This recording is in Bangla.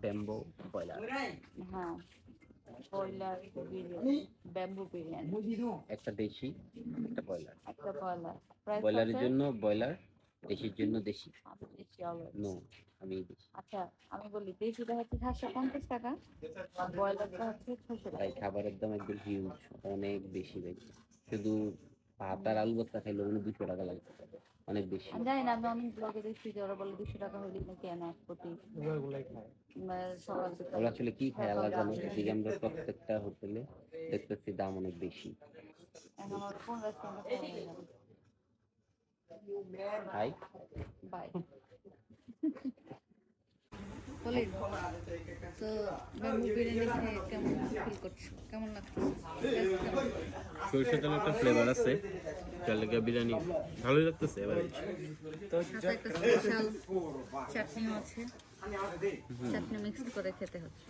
Bamboo broiler. হ্যাঁ, ব্রয়লার বিরিয়ানি, ব্যাম্বু বিরিয়ানি। একটা দেশি, একটা ব্রয়লার। একটা ব্রয়লার। প্রাইস ব্রয়লারের কত? জন্য ব্রয়লার, দেশির জন্য দেশি। আমি দেশি অলওয়েজ। নো, আমি দেশি। আচ্ছা, আমি বলি দেশিটা হচ্ছে 750 টাকা, আর ব্রয়লারটা হচ্ছে 600 ভাই টাকা। খাবারের দাম একদম হিউজ, অনেক বেশি ভাই। শুধু ভাত আর আলু ভর্তা খাইলে ওগুলো 200 টাকা লাগবে, অনেক বেশি। আমি জানি না, আমি অনেক ব্লগে দেখছি যে ওরা বলে 200 টাকা হইলে নাকি এনে এক প্রতি সকাল ওরা বিকাল আসলে কি খায় আল্লাহ সকাল জানে, রাত্রে। এদিকে আমরা প্রত্যেকটা হোটেলে দেখতেছি দাম অনেক বেশি। এখন ওরা কোন রেস্টুরেন্টে ভাই বাই বলি তো ব্যাম্বু বিরিয়ানি খেয়ে কেমন ফিল করছো, কেমন লাগছে? সরিষার তেলের একটা ফ্লেভার আছে, যার লেগে বিরিয়ানি ভালোই লাগতেছে এবারে। সাথে একটা স্পেশাল চাটনিও আছে, চাটনি মিক্স করে খেতে হচ্ছে।